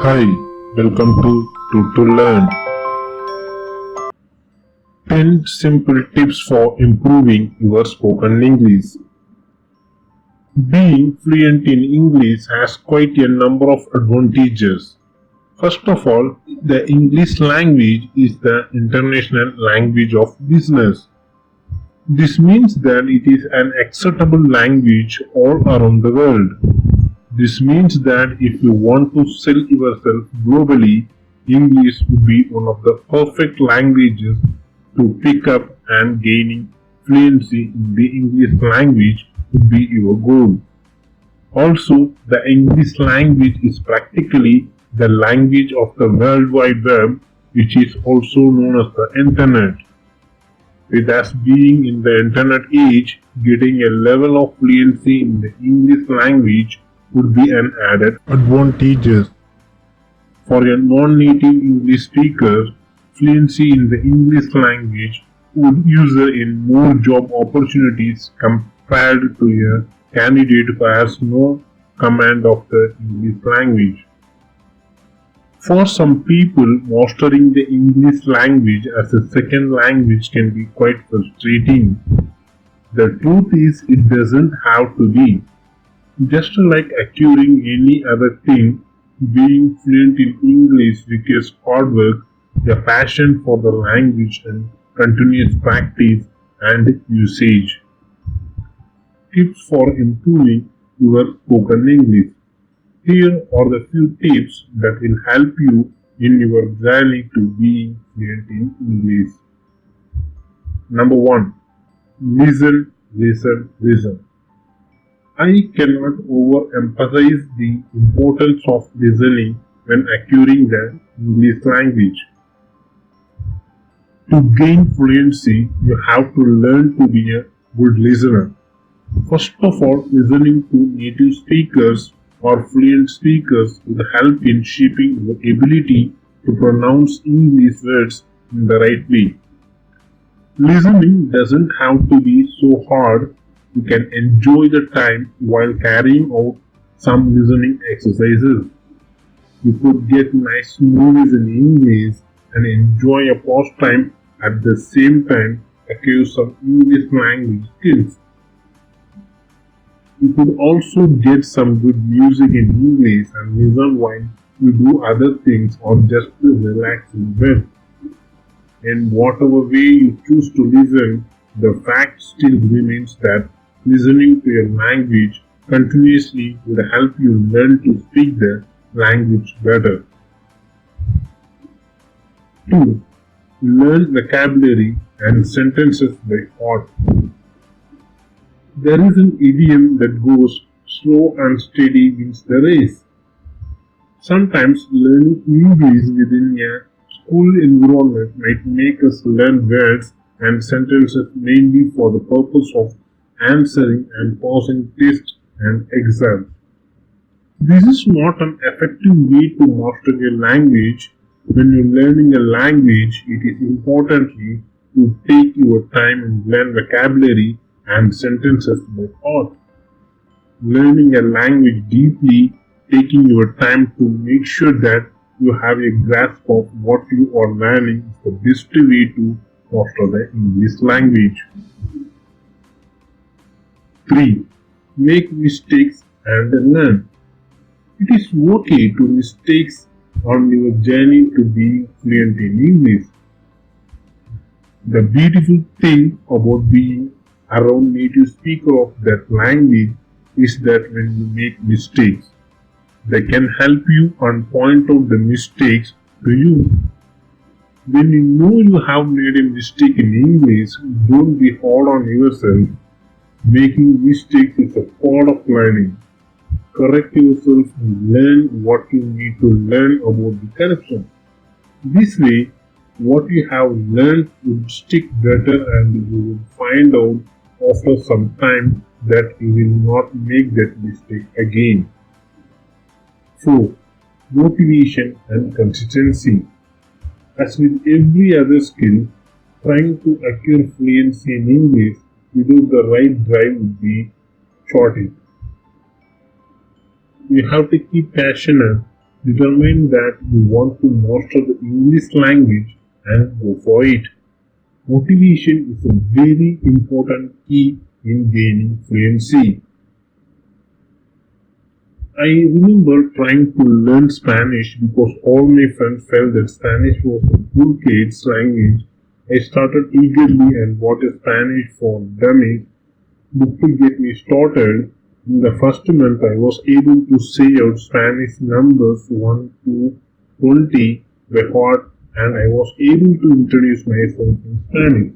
Hi, welcome to Learn. 10 simple tips for improving your spoken English. Being fluent in English has quite a number of advantages. First of all, the English language is the international language of business. This means that it is an acceptable language all around the world. This means that if you want to sell yourself globally, English would be one of the perfect languages to pick up, and gaining fluency in the English language would be your goal. Also, the English language is practically the language of the World Wide Web, which is also known as the Internet. With us being in the Internet age, getting a level of fluency in the English language would be an added advantage. For a non-native English speaker, fluency in the English language would usher in more job opportunities compared to a candidate who has no command of the English language. For some people, mastering the English language as a second language can be quite frustrating. The truth is, it doesn't have to be. Just like acquiring any other thing, being fluent in English requires hard work, a passion for the language, and continuous practice and usage. Tips for improving your spoken English. Here are the few tips that will help you in your journey to being fluent in English. Number 1. Listen, listen, listen. I cannot overemphasize the importance of listening when acquiring the English language. To gain fluency, you have to learn to be a good listener. First of all, listening to native speakers or fluent speakers will help in shaping your ability to pronounce English words in the right way. Listening doesn't have to be so hard. You can enjoy the time while carrying out some listening exercises. You could get nice movies in English and enjoy a pastime at the same time acquire some English language skills. You could also get some good music in English and listen while you do other things or just to relax in bed. In whatever way you choose to listen, the fact still remains that listening to a language continuously will help you learn to speak the language better. 2. Learn vocabulary and sentences by heart. There is an idiom that goes, slow and steady wins the race. Sometimes learning English within a school environment might make us learn words and sentences mainly for the purpose of answering and passing tests and exams. This is not an effective way to master a language. When you're learning a language, it is importantly to take your time and learn vocabulary and sentences by heart. Learning a language deeply, taking your time to make sure that you have a grasp of what you are learning is the best way to master the English language. 3. Make mistakes and learn. It is okay to mistakes on your journey to being fluent in English. The beautiful thing about being around native speaker of that language is that when you make mistakes, they can help you and point out the mistakes to you. When you know you have made a mistake in English, don't be hard on yourself. Making mistakes is a part of learning. Correct yourself and learn what you need to learn about the correction. This way, what you have learned would stick better and you will find out after some time that you will not make that mistake again. 4. Motivation and consistency. As with every other skill, trying to acquire fluency in English without the right drive would be shortage. You have to keep passionate Determine that you want to master the English language and go for it. Motivation is a very important key in gaining fluency. I remember trying to learn Spanish because all my friends felt that Spanish was a cool kid's language. I started eagerly and bought a Spanish for Dummies book to get me started. In the first month, I was able to say out Spanish numbers 1 to 20 by heart, and I was able to introduce myself in Spanish.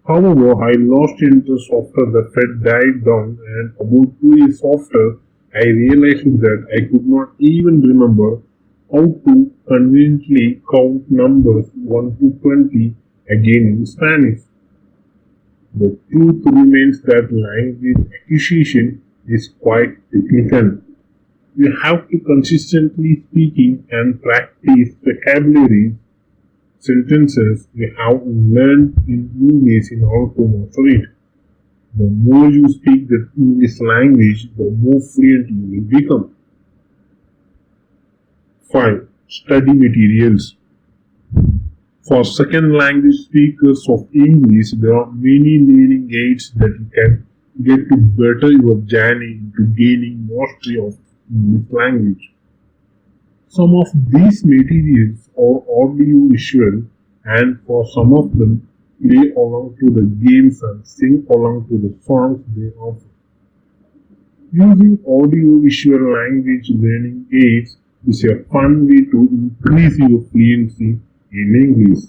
However, I lost interest after the Fed died down, and about 2 years after, I realized that I could not even remember how to conveniently count numbers 1 to 20 again in Spanish. The truth remains that language acquisition is quite technical. You have to consistently speaking and practice vocabularies, sentences you have learned in English in order to master it. The more you speak the English language, the more fluent you will become. 5. Study materials. For second language speakers of English, there are many learning aids that you can get to better your journey into gaining mastery of English language. Some of these materials are audio visual, and for some of them, play along to the games and sing along to the songs they offer. Using audio visual language learning aids is a fun way to increase your fluency in English.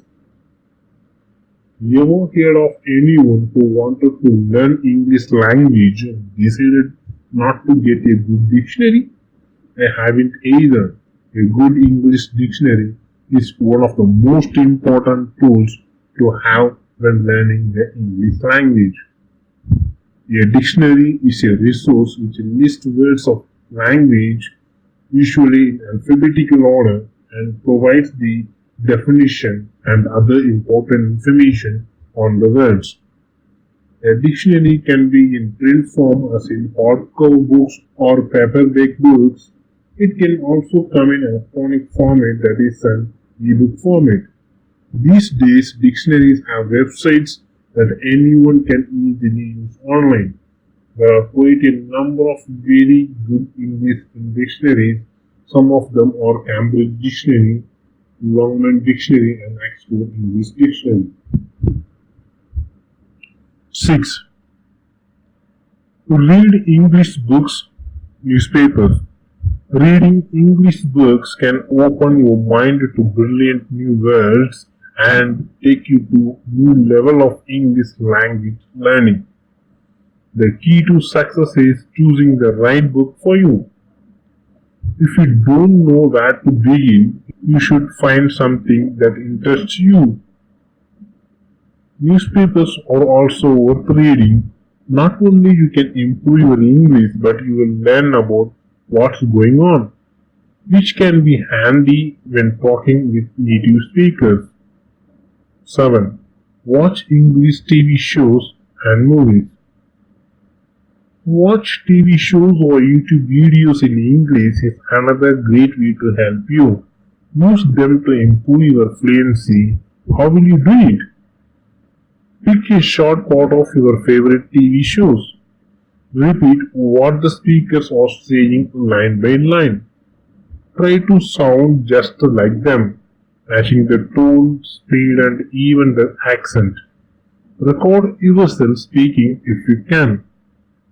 You ever heard of anyone who wanted to learn English language and decided not to get a good dictionary? I haven't either. A good English dictionary is one of the most important tools to have when learning the English language. A dictionary is a resource which lists words of language, usually in alphabetical order, and provides the definition and other important information on the words. A dictionary can be in print form as in hardcover books or paperback books. It can also come in electronic format, that is an ebook format. These days, dictionaries have websites that anyone can easily use online. There are quite a number of very good English dictionaries. Some of them are Cambridge Dictionary, Longman Dictionary, and Oxford English Dictionary. 6. Read English books, newspapers. Reading English books can open your mind to brilliant new words and take you to new level of English language learning. The key to success is choosing the right book for you. If you don't know where to begin, you should find something that interests you. Newspapers are also worth reading. Not only you can improve your English, but you will learn about what's going on, which can be handy when talking with native speakers. 7. Watch English TV shows and movies. Watch TV shows or YouTube videos in English is another great way to help you. Use them to improve your fluency. How will you do it? Pick a short part of your favorite TV shows. Repeat what the speakers are saying line by line. Try to sound just like them, matching the tone, speed, and even the accent. Record yourself speaking if you can.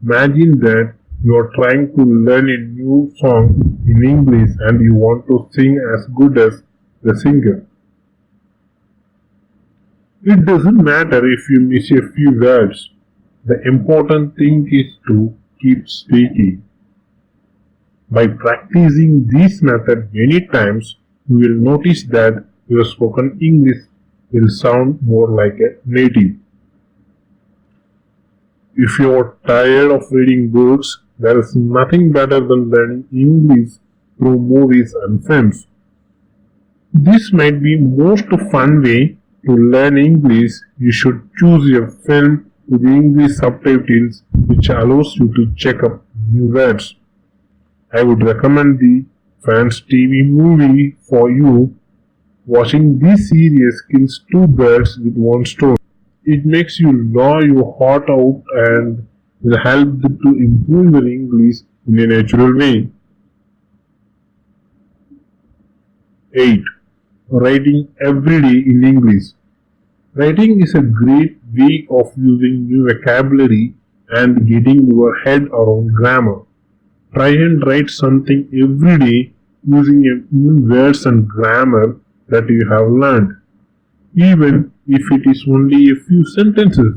Imagine that you are trying to learn a new song in English and you want to sing as good as the singer. It doesn't matter if you miss a few words. The important thing is to keep speaking. By practicing this method many times, you will notice that your spoken English will sound more like a native. If you are tired of reading books, there is nothing better than learning English through movies and films. This might be most fun way to learn English. You should choose a film with English subtitles which allows you to check up new words. I would recommend the fans TV movie for you. Watching this series kills two birds with one stone. It makes you gnaw your heart out and will help to improve your English in a natural way. 8. Writing every day in English. Writing is a great way of using new vocabulary and getting your head around grammar. Try and write something every day using new words and grammar that you have learned. Even if it is only a few sentences,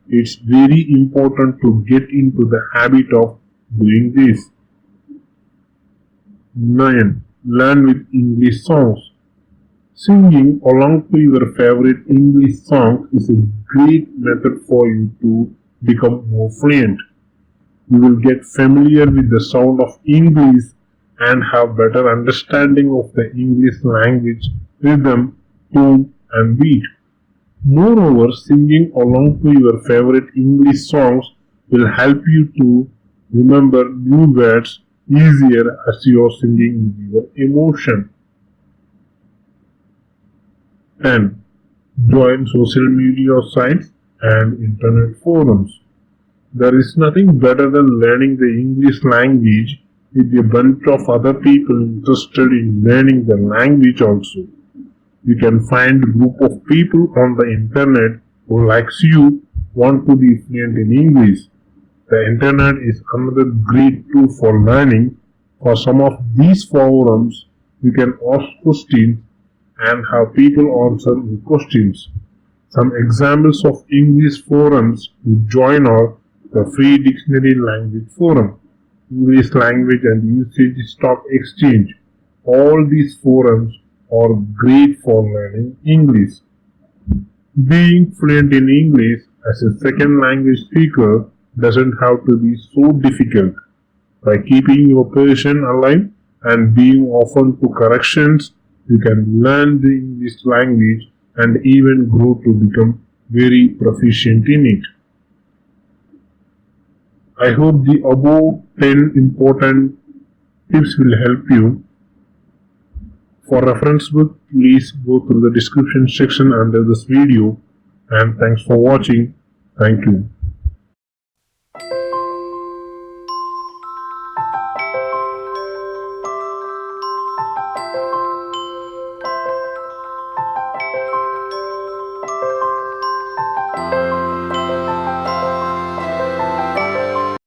it's very important to get into the habit of doing this. 9. Learn with English songs. Singing along to your favorite English song is a great method for you to become more fluent. You will get familiar with the sound of English and have better understanding of the English language, rhythm, tone and beat. Moreover, singing along to your favorite English songs will help you to remember new words easier as you are singing with your emotion. 10. Join social media sites and internet forums. There is nothing better than learning the English language with a bunch of other people interested in learning the language also. You can find a group of people on the internet who likes you want to be fluent in English. The internet is another great tool for learning. For some of these forums, you can ask questions and have people answer your questions. Some examples of English forums to join are the Free Dictionary Language Forum, English Language and Usage Stock Exchange. All these forums are great for learning English. Being fluent in English as a second language speaker doesn't have to be so difficult. By keeping your passion alive and being open to corrections, you can learn the English language and even grow to become very proficient in it. I hope the above 10 important tips will help you. For reference book, please go through the description section under this video, and thanks for watching. Thank you.